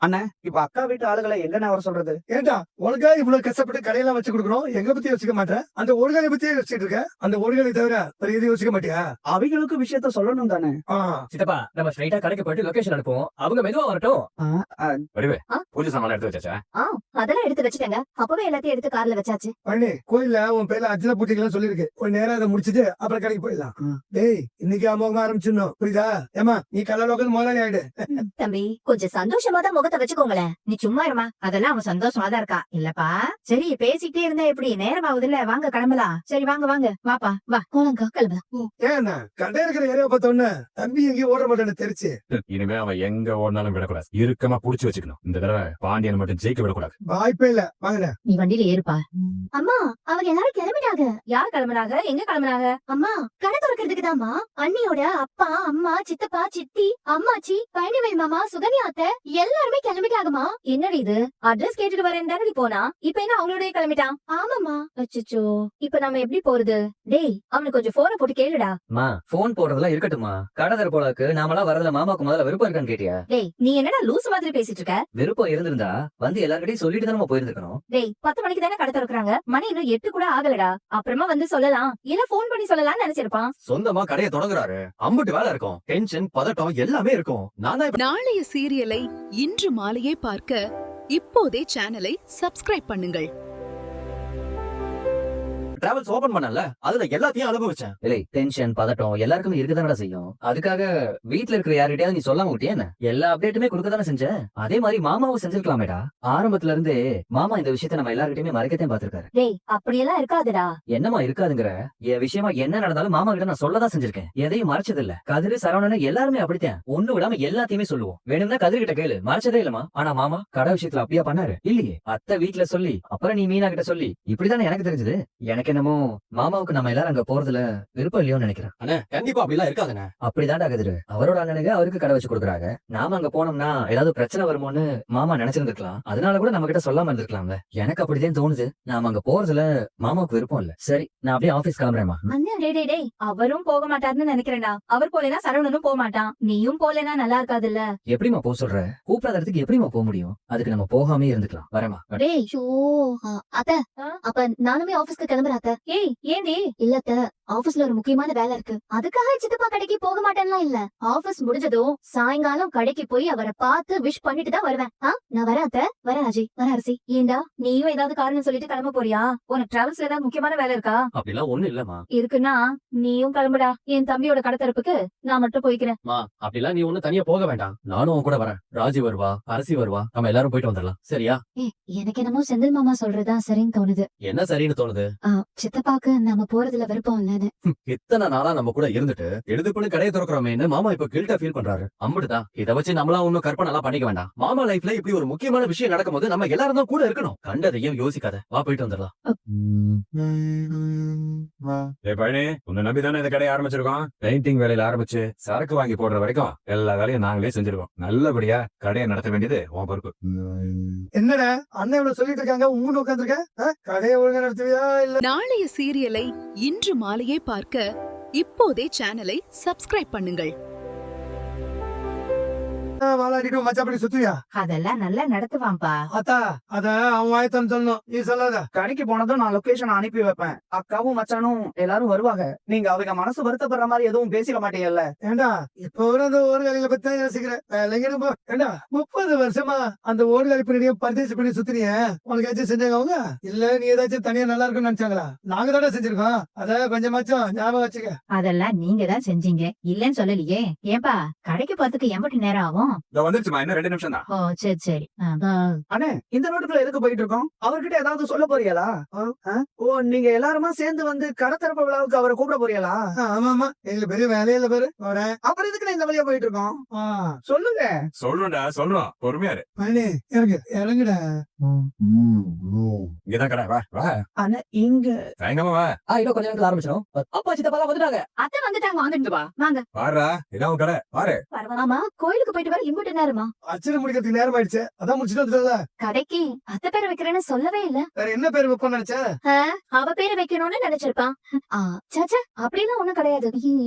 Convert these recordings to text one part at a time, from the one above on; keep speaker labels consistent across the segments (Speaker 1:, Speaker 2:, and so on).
Speaker 1: அண்ணே, இப்ப அக்கா வீட்டு ஆளுகளை எங்கண்ணே வர சொல்றது?
Speaker 2: ஏண்டா ஒழுங்கா இவ்வளவு கஷ்டப்பட்டு கடையெல்லாம் வச்சு கொடுக்குறோம், எங்க பத்தி யோசிக்க மாட்டேன். அந்த ஒழுங்காலை பத்தியே யோசிச்சுட்டு இருக்க. அந்த ஒழுங்காலை தவிர வேற எதுவும் யோசிக்க மாட்டியா?
Speaker 1: அவங்களுக்கு விஷயத்த சொல்லணும் தானே.
Speaker 2: ஆ,
Speaker 3: சித்தப்பா நம்ம ஸ்ட்ரைட்டா கடைக்கு போயிட்டு லொகேஷன் அனுப்புவோம், அவங்க மெதுவா வரட்டும்.
Speaker 4: வடிவே
Speaker 5: ஆ?
Speaker 4: பூஜை சாமான் எடுத்து வச்சாச்சா?
Speaker 5: அதெல்லாம் எடுத்து வச்சுட்டேங்க. அப்பவே எல்லாத்தையும் எடுத்து கார்ல வச்சாச்சு.
Speaker 2: பழனி கோயில்ல உன் பேர்ல அர்ச்சனை பூஜைகள்லாம் சொல்லிருக்கு. கொஞ்ச நேரம் அதை முடிச்சிட்டு அப்புறம் கடைக்கு போயிடலாம். டேய் இன்னைக்கு அமோகமா ஆரம்பிச்சிடணும், புரியுதா? ஏமா நீ கல்யாணம் உட்காந்து முதலாளி ஆயிடு.
Speaker 5: தம்பி கொஞ்சம் சந்தோஷமா தான் முகத்தை வச்சுக்கோங்களேன். நீ சும்மா இருமா. அதெல்லாம் அவன் சந்தோஷமா தான் இருக்கா இல்லப்பா. சரி பேசிக்கிட்டே இருந்தா எப்படி, நேரம் ஆகுதுல்ல, வாங்க கிளம்பலாம். சரி வாங்க வாங்க வாப்பா வா போலாங்க கிளம்பலாம்.
Speaker 2: ஏன்னா கடை இருக்கிற ஏரியா பார்த்தோன்னு தம்பி எங்கேயும் ஓட மாட்டேன்னு தெரிச்சு.
Speaker 4: இனிமே அவன் எங்க ஓடினாலும் விடக்கூடாது, இறுக்கமா புடிச்சு வச்சுக்கணும். இந்த தடவை பாண்டியன் மட்டும் ஜெயிக்க விடக்கூடாது.
Speaker 2: வாய்ப்பே இல்ல. வாங்க
Speaker 5: நீ வண்டியில ஏறுப்பா. அம்மா அவங்க எல்லாரும் கிளம்பிட்டாங்க. யார் கிளம்புறாங்க, எங்க கிளம்புறாங்க? அம்மா கடை திறக்கிறதுக்கு தாம்மா. அண்ணியோட அப்பா அம்மா சித்தப்பா சித்தி அம்மாச்சி பழனிவேல் மாமா சுகன்யா அத்தை எல்லாருமே கிளம்பிட்டாங்கம்மா. என்னடி இது, அட்ரஸ் கேட்டுட்டு வரேன் தானே போனா, இப்ப என்ன அவங்களோடய கிளம்பிட்டான்? ஆமாமா. அச்சச்சோ இப்ப நம்ம எப்படி போறது? டேய் அவனுக்கு கொஞ்சம் போனை போட்டு கேளுடா.
Speaker 3: மா போன் போடுறதெல்லாம் இருக்கட்டுமா, கடை தர போலக்கு நாமெல்லாம் வரதுல மாமாக்கு முதல்ல விருப்பம் இருக்கான்னு கேட்டியா?
Speaker 5: டேய் நீ என்னடா லூசு மாதிரி பேசிட்டு இருக்க?
Speaker 3: விருப்பம் இருந்திருந்தா வந்து எல்லார்கிட்டயும் சொல்லிட்டு தான் நம்ம போயிருந்துக்கணும்.
Speaker 5: டேய் 10 மணிக்கு தானே கடை திறக்கறாங்க, மணி இன்னும் 8 கூட ஆகலடா. அப்புறமா வந்து சொல்லலாம், இல்ல போன் பண்ணி சொல்லலாம்னு நினைச்சிருப்பான்.
Speaker 6: சொந்தமா கடையை தொடங்குறாரு, அம்புட்டு வேலை இருக்கும், டென்ஷன் பதட்டம் எல்லாமே இருக்கும். நான் தான்
Speaker 7: நாளைய சீரியலை இன்று மாலையே பார்க்க இப்போதே சேனலை சப்ஸ்கிரைப் பண்ணுங்கள்.
Speaker 6: டிராவல்ஸ் ஓபன் பண்ணல, அதுல எல்லாத்தையும் அனுபவிச்சேன்.
Speaker 3: இல்லை டென்ஷன் பதட்டம் எல்லாருக்குமே இருக்கதானடா செய்யும். அதுக்காக வீட்டுல இருக்கிற யார்கிட்டயாவது நீ சொல்லாம விட்டியா என்ன? எல்லா அப்டேட்டுமே கொடுக்கதானே செஞ்ச. அதே மாதிரி மாமாவும் செஞ்சிருக்கலாமேடா. ஆரம்பத்துல இருந்தே மாமா இந்த விஷயத்த நம்ம எல்லார்கிட்டயுமே மறைக்கத்தான் பாத்துருக்காரு.
Speaker 5: டேய் அப்படியெல்லாம் இருக்காதுடா.
Speaker 3: என்னமா இருக்காதுங்கிற? என் விஷயமா என்ன நடந்தாலும் மாமா கிட்ட நான் சொல்லதான் செஞ்சிருக்கேன், எதையும் மறைச்சது இல்ல. கதிரு சரவணன் எல்லாருமே அப்படித்தான், ஒண்ணு விடாம எல்லாத்தையுமே சொல்லுவோம். வேணும்னா கதிரு கிட்ட கேளு, மறைச்சதே இல்லமா. ஆனா மாமா கடை விஷயத்துல அப்படியா பண்ணாரு? இல்லையே. அத்தை வீட்டுல சொல்லி அப்புறம் நீ மீனா கிட்ட சொல்லி இப்படித்தானே எனக்கு தெரிஞ்சது. எனக்கு என்னமோ மாமாவுக்கு நம்ம எல்லாரும் அங்க போறதுல விருப்பம் இல்லையோன்னு நினைக்கிறேன்.
Speaker 6: அண்ணே கண்டிப்பா அப்படிலாம் இருக்காதுண்ணே.
Speaker 3: அப்படிதான்டா கதிரு. அவரோட அண்ணனுங்க அவருக்கு கடை வச்சு கொடுக்குறாங்க. நாம அங்க போனோம்னா ஏதாவது பிரச்சனை வருமோன்னு மாமா நினைச்சிருந்துக்கலாம். அதனால கூட நம்ம கிட்ட சொல்லாம இருந்திருக்கலாம்ல. எனக்கு அப்படிதான் தோணுது. நாம அங்க போறதுல மாமாவுக்கு விருப்பம் இல்ல. சரி நான் அப்படியே ஆபீஸ் கிளம்புறேமா.
Speaker 5: அண்ணா டேய் டேய் டேய் அவரும் போக மாட்டாருன்னு நினைக்கிறேன்டா. அவர் போலேனா சரவணனும் போக மாட்டான், நீயும் போலேனா நல்லா இருக்காதுல்ல.
Speaker 3: எப்படிமா போக சொல்ற? கூப்பிடாத இடத்துக்கு எப்படிமா போக முடியும்? அதுக்கு நம்ம போகாமே இருந்துக்கலாம். வரேமா.
Speaker 5: டேய் ஷோ அத்தை அப்ப நானுமே ஆபீஸ்க்கு கிளம்புறேன் அத்தை. ஏய் ஏண்டி? இல்ல அத்தை ஆபீஸ்ல ஒரு முக்கியமான வேலை இருக்கு, அதுக்காக சித்தப்பா கடைக்கு போக மாட்டேன்லாம் இல்ல. ஆபீஸ் முடிஞ்சதும் சாயங்காலம் கடைக்கு போய் அவரை பார்த்து விஷ் பண்ணிட்டு தான் வருவேன். நான் வரேன் அத்தை. வரேன் அஜய், வரேன் அரசி. ஏண்டா நீயும் ஏதாவது காரணம் சொல்லிட்டு கிளம்ப போறியா? உனக்கு டிராவல்ஸ்ல ஏதாவது முக்கியமான வேலை இருக்கா?
Speaker 6: அப்படிலாம் ஒண்ணு இல்லம்மா.
Speaker 5: இருக்குன்னா நீயும் கிளம்புடா. என் தம்பியோட கடை திறப்புக்கு நான் மட்டும் போய்க்கிறேன்.
Speaker 6: மா அப்படிலாம் நீ ஒண்ணு தனியா போக வேண்டாம், நானும் உன் கூட வரேன். ராஜி வருவா, அரசி வருவா, நம்ம எல்லாரும் போயிட்டு வந்துடலாம். சரியா?
Speaker 5: எனக்கு என்னமோ செந்தில் மாமா சொல்றதுதான் சரின்னு தோணுது.
Speaker 6: என்ன சரின்னு தோணுது?
Speaker 5: சித்தப்பாக்கு நம்ம போறதுல விருப்பம் இல்லன்னு.
Speaker 6: இத்தனை நாளா நம்ம கூட இருந்துட்டு எடுத்துப்பண்ணு கடையை திறக்கிறோமேன்னு மாமா இப்ப கில்ட்டா ஃபீல் பண்றாரு. அம்புட்டுதான். இத வச்சு நம்மளா ஒன்னும் கற்பனை எல்லாம் பண்ணிக்க வேண்டாம். மாமா லைஃப்ல இப்படி ஒரு முக்கியமான விஷயம் நடக்கும்போது நம்ம எல்லாரும் தான் கூட இருக்கணும். கண்டதையும் யோசிக்காத, வா போயிட்டு வந்துடலாம்.
Speaker 4: பழனி உன்னை நம்பிதானே இந்த கடையை ஆரம்பிச்சிருக்கோம். பெயிண்டிங் வேலையில ஆரம்பிச்சு சரக்கு வாங்கி போடுற வரைக்கும் எல்லா வேலையும் நாங்களே செஞ்சிருக்கோம். நல்லபடியா கடையை நடத்த வேண்டியது உன் பொறுப்பு.
Speaker 2: என்னடா அண்ணன் இவ்வளவு சொல்லிட்டு இருக்காங்க, உங்க உட்காந்துருக்க. கடையை ஒழுங்கா நடத்துவியா இல்ல?
Speaker 7: நாளைய சீரியலை இன்று மாலையே பார்க்க இப்போதே சேனலை சப்ஸ்கிரைப் பண்ணுங்கள்.
Speaker 2: வாழாடிட்டு மச்சாப்படி சுத்துவியா?
Speaker 1: அதெல்லாம் நல்லா நடத்துவான்பா.
Speaker 2: அத்தா அத அவன் வாயத்தான் சொல்லணும், நீ சொல்லாத.
Speaker 1: கடைக்கு போனதும் நான் லொகேஷன் அனுப்பி வைப்பேன். அக்காவும் மச்சானும் எல்லாரும் வருவாங்க. நீங்க அவங்க மனசு வருத்தப்படுற மாதிரி எதுவும் பேசிட மாட்டீங்கல்ல?
Speaker 2: ஏண்டா இப்ப வர அந்த ஓடுகாலில பத்தி தான் யோசிக்கிறேன். ஏண்டா 30 வருஷமா அந்த ஓடுகாலி பின்னாடியே பரிதேசி பண்ணி சுத்தினிய, உனக்கு ஏதாச்சும் செஞ்சாங்க அவங்க? இல்ல நீ ஏதாச்சும் தனியா நல்லா இருக்கும்னு நினைச்சாங்களா? நாங்க தானே செஞ்சிருக்கோம், அத கொஞ்சமாச்சும் ஞாபகம் வச்சுக்க.
Speaker 5: அதெல்லாம் நீங்க தான் செஞ்சீங்க, இல்லன்னு சொல்லலையே. ஏன்பா கடைக்கு போறதுக்கு எம்பட்டு நேரம் ஆகும்?
Speaker 4: வந்துருச்சுமா, இன்னும் 2 நிமிஷம் தான்.
Speaker 5: ஓ சரி சரி.
Speaker 1: அண்ணே இந்த ரோட்டுக்குள்ள எதுக்கு போயிட்டு இருக்கோம்? அவர்கிட்ட ஏதாவது சொல்ல போறீங்களா? ஓ நீங்க எல்லாருமா சேர்ந்து வந்து கடை திறப்பு விழாவுக்கு அவரை கூப்பிட போறீங்களா?
Speaker 2: ஆமா ஆமா, எங்களுக்கு பெரிய வேலையில பாரு.
Speaker 1: அப்புறம் எதுக்கு இந்த வழியா போயிட்டு இருக்கோம்? சொல்லுங்க.
Speaker 4: சொல்றோம்டா சொல்றோம், பொறுமையா இரு.
Speaker 2: பழனி இறங்கு இறங்குடா.
Speaker 4: இங்கதான் கடை, வா வா.
Speaker 1: அண்ணா இங்க
Speaker 4: தயங்காம வா.
Speaker 3: இன்னும் கொஞ்ச நேரத்துல ஆரம்பிச்சிடும். அப்பா சித்தப்பா வந்துட்டாங்க.
Speaker 5: அத்தை வந்துட்டாங்க, வாங்கிட்டு வா வாங்க.
Speaker 4: பாருடா இதான் உன் கடை, பாரு.
Speaker 5: ஆமா கோயிலுக்கு போயிட்டு வர இம்புட்டு நேரமா?
Speaker 2: அச்சனை முடிக்கிறதுக்கு நேரம் ஆயிடுச்சு. அதான் முடிச்சுட்டு வந்துட்டல.
Speaker 5: கடைக்கு அத்தை பேரை வைக்கிறேன்னு சொல்லவே இல்ல.
Speaker 2: வேற என்ன பேர் வைப்போம்னு நினைச்ச?
Speaker 5: ஆ, அவ பேரை வைக்கணும்னு நினைச்சிருப்பான். சாச்சா அப்படிலாம் ஒண்ணும் கிடையாது.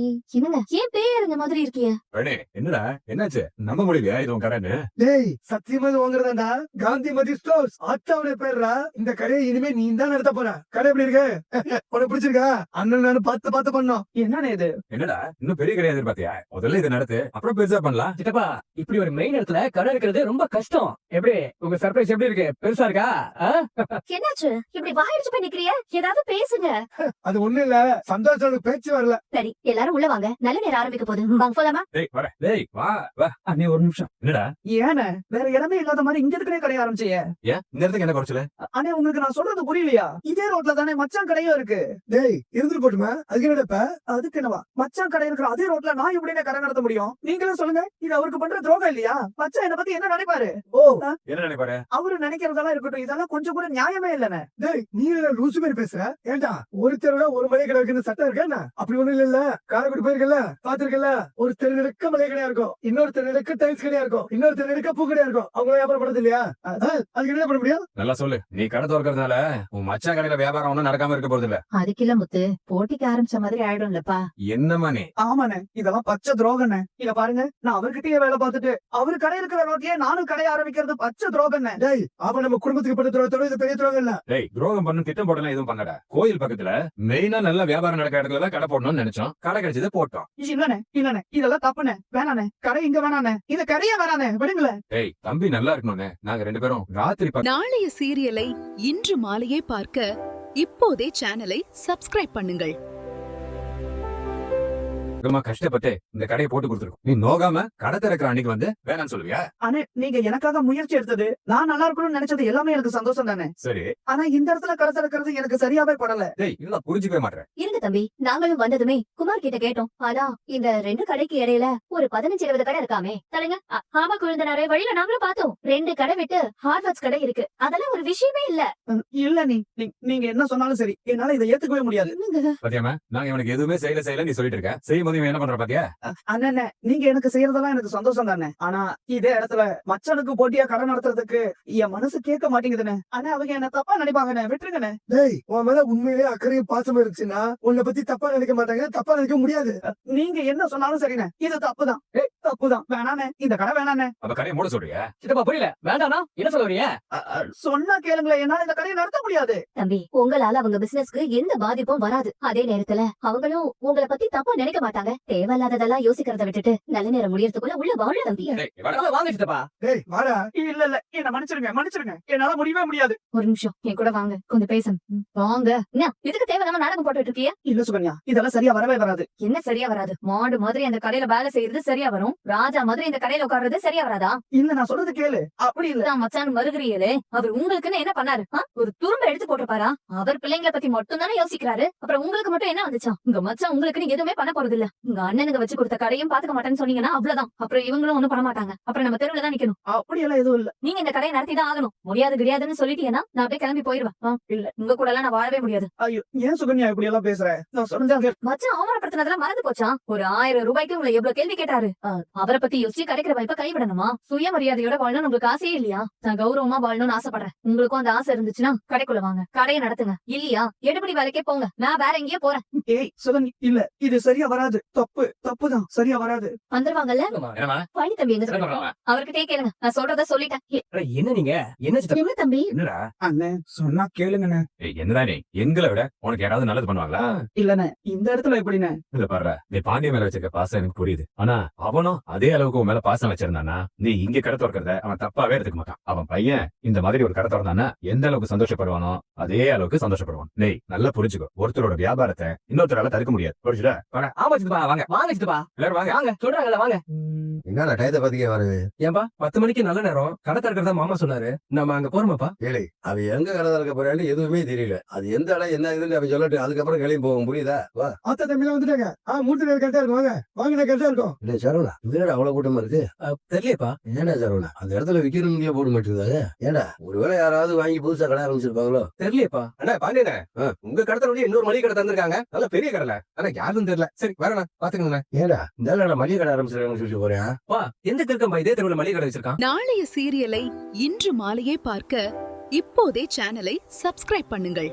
Speaker 5: என்னங்க ஏன் பேர் இந்த மாதிரி இருக்கிய?
Speaker 4: பழனி என்னடா என்னாச்சு நம்ப முடியலையா இது உன் கடைன்னு?
Speaker 2: டேய் சத்தியமா இது வாங்குறதாண்டா. காந்திமதி ஸ்டோர்ஸ் அத்தாவுடைய பேர்ரா. இந்த கடையை இனிமே நீ தான் நடத்த போற. கடை எப்படி இருக்கு? உனக்கு பிடிச்சிருக்கா? அண்ணன் நானும் பார்த்து பண்ணோம்.
Speaker 1: என்னண்ணே இது?
Speaker 4: என்னடா இன்னும் பெரிய கடையா எதிர்பார்த்தியா? முதல்ல இதை நடத்து அப்புறம் பெருசா பண்ணலாம்.
Speaker 3: சித்தப்பா இப்படி ஒரு மெயின் இடத்துல கடை இருக்கிறது ரொம்ப கஷ்டம். எப்படி உங்க சர்ப்ரைஸ் எப்படி இருக்கு? பெருசா இருக்கா?
Speaker 5: என்னாச்சு இப்படி வாயிடுச்சு போய் நிக்கிறிய? ஏதாவது பேசுங்க.
Speaker 2: அது ஒண்ணு இல்ல, சந்தோஷம் பேச்சு வரல.
Speaker 5: சரி எல்லாரும் உள்ள வாங்க, நல்ல நேரம் ஆரம்பிக்க போகுது. வாங்க போலாமா?
Speaker 4: டேய் வர டேய் வா வா.
Speaker 1: அண்ணே ஒரு நிமிஷம்.
Speaker 4: என்னடா
Speaker 1: ஏண்ணே வேற இடமே இல்லாத மாதிரி இங்க இருக்கிறே கடைய ஆரம்பிச்சியே?
Speaker 4: ஏன் இந்த இடத்துக்கு என்ன குறைச்சல?
Speaker 1: அண்ணே உங்களுக்கு நான் சொல்றது புரியலையா? இதே ரோட்ல தானே மச்சான் கடையும் இருக்கு.
Speaker 2: டேய் இருந்துட்டு போட்டுமா, அதுக்கு என்னடா?
Speaker 1: அதுக்கு என்னவா? மச்சான் கடை இருக்கிற அதே ரோட்ல நான் எப்படினே கடை நடத்த முடியும்? நீங்களே சொல்லுங்க. இது அவருக்கு பண்ற துரோகம் இல்லையா? மச்சான் என்ன பத்தி என்ன நினைப்பாரு?
Speaker 2: ஓ
Speaker 4: என்ன நினைப்பாரு?
Speaker 1: அவரு நினைக்கிறதெல்லாம் இருக்கட்டும், இதெல்லாம் கொஞ்சம் கூட நியாயமே இல்லைண்ணே.
Speaker 2: டேய் நீ என்ன லூசு மாதிரி பேசுற? ஏண்டா ஒரு தெருவுல ஒரு மளிகை கடை இருக்குன்னு சட்டம் இருக்கா என்ன? அப்படி ஒண்ணும் இல்ல. காரைக்குடி போயிருக்கல, பாத்துருக்கல. ஒரு தெரு இருக்க மளிகை கடையா இருக்கும், இன்னொரு தெரு இருக்க டைல்ஸ் கடையா இருக்கும், இன்னொரு தெரு இருக்க பூ கடையா இருக்கும். அவங்க வியாபாரம் பண்றது இல்லையா? அதுக்கு என்ன பண்ண முடியும்?
Speaker 4: நல்லா சொல்லு. நீ கடை திறக்கறதுனால உன் மச்சான் கடையில வியாபாரம் ஒண்ணும் நடக்காம இருக்க போறது இல்ல.
Speaker 8: அதுக்கு இல்ல முத்து, போட்டிக்கு ஆரம்பிச்ச மாதிரி ஆயிடும்லப்பா.
Speaker 4: என்னமா நீ?
Speaker 1: ஆமாண்ணே இதெல்லாம் பச்சை துரோகண்ணே. இத பாருங்க, நான் அவர்கிட்டயே வேலை பார்த்துட்டு அவரு கடை இருக்கிற ரோட்லயே நானும் கடை ஆரம்பிக்கிறது பச்சை துரோகண்ணே.
Speaker 2: டேய் அவன் நம்ம குடும்பத்துக்கு பண்ண துரோகத்தோட இது பெரிய துரோகம் இல்ல.
Speaker 4: டேய் துரோகம் பண்ணு திட்டம் போடலாம் எதுவும் பண்ணடா. கோயில் பக்கத்துல மெயினா நல்ல வியாபாரம் நடக்கிற இடத்துல தான் கடை போடணும்னு நினைச்சோம். கடை கிடைச்சது போட்டோம்.
Speaker 1: இல்லண்ணே இதெல்லாம் தப்புண்ணே. வேணாண்ணே கடை இங்க வேணாண்ணே. இந்த கடையே வேணாண்ணே, விடுங்களேன்.
Speaker 4: டேய் தம்பி நல்லா இருக்கணும்னு நாங்க ரெண்டு பேரும் ராத்திரி
Speaker 7: நாளைய சீரியலை இன்று மாலையே பார்க்க இப்போதே சேனலை சப்ஸ்கிரைப் பண்ணுங்கள்.
Speaker 4: பக்கமா கஷ்டப்பட்டு இந்த கடையை போட்டு கொடுத்துருக்கோம். நீ நோகாம கடை திறக்கிற அன்னைக்கு வந்து வேணாம்னு சொல்லுவியா?
Speaker 1: அண்ணே நீங்க எனக்காக முயற்சி எடுத்தது, நான் நல்லா இருக்கணும்னு நினைச்சது எல்லாமே எனக்கு சந்தோஷம் தானே.
Speaker 4: சரி
Speaker 1: ஆனா இந்த இடத்துல கடை திறக்கிறது எனக்கு சரியாவே படல.
Speaker 4: டேய் இதெல்லாம் புரிஞ்சுக்கவே மாட்டேன்.
Speaker 5: இருங்க தம்பி, நாங்களும் வந்ததுமே குமார் கிட்ட கேட்டோம். ஆனா இந்த ரெண்டு கடைக்கு இடையில ஒரு 15-20 கடை இருக்காமே. தலைங்க ஆமா குழந்தைனாரே, வழியில நாங்களும் பார்த்தோம். 2 கடை விட்டு ஹார்வர்ட்ஸ் கடை இருக்கு. அதெல்லாம் ஒரு விஷயமே இல்ல.
Speaker 1: இல்ல நீங்க என்ன சொன்னாலும் சரி, என்னால இதை ஏத்துக்கவே முடியாது.
Speaker 4: பாத்தியாமா நாங்க இவனுக்கு எதுவுமே செய்யல நீ சொல்லிட்டு இருக்க. செய்யும் போது இவன் என்ன பண்ற பாத்தியா?
Speaker 1: அண்ணே நீங்க எனக்கு செய்யறதெல்லாம் எனக்கு சந்தோஷம் தானே. ஆனா இதே இடத்துல மச்சனுக்கு போட்டியா கடை நடத்துறதுக்கு என் மனசு கேட்க மாட்டேங்குதுண்ணே. ஆனா அவங்க என்ன தப்பா நினைப்பாங்கண்ணே, விட்டுருங்கண்ணே.
Speaker 2: டேய் உன் மேல உண்மையிலேயே அக்கறையும் பாசமும் இருந்துச்சுன்னா உன்னை பத்தி தப்பா நினைக்க மாட்டாங்க, தப்பா நினைக்க முடியாது.
Speaker 1: நீங்க என்ன சொன்னாலும் சரிண்ணே, இது தப்புதான். தப்புதான், வேணாண்ணே, இந்த கடை வேணாண்ணே.
Speaker 4: அப்ப கடையை மூட சொல்றியா?
Speaker 3: சித்தப்பா புரியல. வேண்டானா என்ன சொல்ல வரீங்க?
Speaker 1: சொன்னா கேளுங்களேன், என்னால இந்த கடையை நடத்த முடியாது.
Speaker 5: தம்பி உங்களால அவங்க பிசினஸ்க்கு எந்த பாதிப்பும் வராது. அதே நேரத்துல அவங்களும் உங்களை பத்தி தப்பா நினைக்க மாட்டாங்க. தேவையில்லாததெல்லாம் யோசிக்கிறத விட்டுட்டு நல்ல நேரம் முடியறதுக்குள்ள உள்ள வாழ தம்பி.
Speaker 4: டேய் வாடா.
Speaker 3: வாங்க சித்தப்பா.
Speaker 2: டேய் வாடா.
Speaker 1: இல்ல என்ன மன்னிச்சிருங்க, என்னால முடியவே முடியாது.
Speaker 8: ஒரு நிமிஷம் என் கூட வாங்க, கொஞ்சம் பேசணும். வாங்க.
Speaker 5: என்ன இதுக்கு தேவையில்லாம நாடகம் போட்டுட்டு இருக்கிய?
Speaker 1: இல்ல சுகன்யா, இதெல்லாம் சரியா வரவே வராது.
Speaker 8: என்ன சரியா வராது? மாடு மாதிரி அந்த கடையில வேலை செய்யறது சரியா வரும், ராஜா மாதிரி இந்த கடையில உட்கார்றது சரியா வராதா?
Speaker 1: இல்ல நான் சொல்றது கேளு. அப்படி இல்ல.
Speaker 8: நான் மச்சான் மறுகிறீங்களே, அவர் உங்களுக்குன்னு என்ன பண்ணாரு? ஒரு துரும்ப எடுத்து போட்டுப்பாரா? அவர் பிள்ளைங்களை பத்தி மட்டும் தானே யோசிக்கிறாரு. அப்புறம் உங்களுக்கு மட்டும் என்ன வந்துச்சா? உங்க மச்சான் உங்களுக்கு எதுவுமே பண்ண போறது இல்ல. உங்க அண்ணனுக்கு வச்சு கொடுத்த கடையும் பாத்துக்க மாட்டேன்னு சொன்னீங்கன்னா அவ்வளவுதான். அப்புறம் இவங்களும் ஒண்ணும் பண்ண மாட்டாங்க. அப்புறம் நம்ம தெருவுல தான் நிக்கணும்.
Speaker 1: அப்படி எல்லாம் எதுவும் இல்ல.
Speaker 8: நீங்க இந்த கடையை நடத்திதான் ஆகணும். முடியாது கிடையாதுன்னு சொல்லிட்டீங்கன்னா நான் அப்படியே கிளம்பி போயிருவேன். இல்ல உங்க கூட எல்லாம் நான் வாழவே முடியாது.
Speaker 1: ஐயோ ஏன் சுகன்யா இப்படி எல்லாம் பேசுற? நான் சொன்னது
Speaker 8: மச்சான் அவமானப்படுத்தினதெல்லாம் மறந்து போச்சா? ஒரு 1000 ரூபாய்க்கு உங்களை எவ்வளவு கேள்வி கேட்டாரு. அவரை பத்தி யோசிச்சு கிடைக்கிற வாய்ப்பை கைவிடணுமா? சுயமரியாதையோட வாழணும் உங்களுக்கு ஆசையே இல்லையா? நான் கௌரவமா வாழணும்னு ஆசைப்படுறேன். உங்களுக்கும் அந்த ஆசை இருந்துச்சுன்னா கடைக்குள்ள வாங்க, கடையை நடத்துங்க. இல்லையா எடுபடி வேலைக்கே போங்க, நான் வேற எங்கேயோ போறேன்.
Speaker 1: ஏய் சுகன், இல்ல இது சரியா வராது. தப்புதான், சரியா வராது.
Speaker 5: வந்துருவாங்கல்ல?
Speaker 4: என்னமா
Speaker 5: பழனி தம்பி எங்க சொல்றாங்க? அவர்கிட்டயே கேளுங்க, நான் சொல்றத சொல்லிட்டேன்.
Speaker 3: என்ன நீங்க என்ன சித்தப்பா?
Speaker 5: என்ன தம்பி?
Speaker 4: என்னடா?
Speaker 1: அண்ணே சொன்னா கேளுங்கண்ணே.
Speaker 4: என்னடா நீ எங்களை விட உனக்கு யாராவது நல்லது பண்ணுவாங்களா?
Speaker 1: இல்லண்ணே இந்த இடத்துல எப்படிண்ணே?
Speaker 4: இல்ல பாரு, நீ பாண்டிய மேல வச்சிருக்க பாசம் எனக்கு புரியுது. ஆனா அவனும் அதே அளவுக்கு உன் மேல பாசம் வச்சிருந்தானா நீ இங்க கடை திறக்கிறத அவன் தப்பாவே எடுத்துக்க மாட்டான். அவன் பையன் இந்த மாதிரி ஒரு கடை திறந்தானா எந்த அளவுக்கு சந்தோஷப்படுவானோ அதே அளவுக்கு சந்தோஷப்படுவான். நீ நல்லா புரிஞ்சுக்கோ, ஒருத்தரோட வியாபாரத்தை இன்னொருத்தரால தடுக்க முடியாது. புரிஞ்சுடா?
Speaker 3: ஆமா சித்தப்பா, வாங்க வாங்க சித்தப்பா.
Speaker 4: எல்லாரும் வாங்க.
Speaker 3: வாங்க சொல்றாங்கல்ல வாங்க.
Speaker 9: என்னடா டயத்தை பாத்தீங்க வருது?
Speaker 3: ஏன்பா 10 மணிக்கு நல்ல நேரம், கடை திறக்கிறது
Speaker 6: திறக்கிறதா மாமா சொன்னாரு. நம்ம அங்க போறோமாப்பா?
Speaker 9: ஏழை அவ எங்க கடை திறக்க போறான்னு எதுவுமே தெரியல. அது எந்த இடம் என்ன இதுன்னு அவன் சொல்லட்டு அதுக்கப்புறம் கிளம்பி போவோம். புரியுதா? வா.
Speaker 2: ஆத்தா தம்பிலாம் வந்துட்டாங்க. மூர்த்தி நேரம் கரெக்டா இருக்கும். வாங்க வாங்க, கரெக்டா இருக்கும்.
Speaker 9: இல்ல சரவணா, இவனடா அவ்வளவு கூட்டமா இருக்கு.
Speaker 6: தெரியலையப்பா.
Speaker 9: ஏன்டா சரவணா அந்த இடத்துல விக்கிறவங்களே போட மாட்டேங்குதாங்க? ஏன்டா ஒருவேளை யாராவது வாங்கி புதுசா கடை ஆரம்பிச்சிருப்பாங்களோ?
Speaker 6: தெரியலையப்பா.
Speaker 10: அண்ணா பாண்டியனே, உங்க கடத்தல வழியா இன்னொரு மளிகை கடை தந்திருக்காங்க. நல்ல பெரிய கடைல. ஆனா யாருன்னு தெரியல. சரி வரண்ணா, பாத்துக்கங்க.
Speaker 9: ஏன்டா இந்த மளிகை கடை ஆரம்பிச்சிருக்காங்கன்னு சொல்லிட்டு போறேன்.
Speaker 6: பா, எந்த கிருக்கம்பா இதே தெருவுல மளிகை கடை வச்சிருக்கான்?
Speaker 7: நாளைய சீரியலை இன்று மாலையே பார்க்க இப்போதே சேனலை சப்ஸ்கிரைப் பண்ணுங்கள்.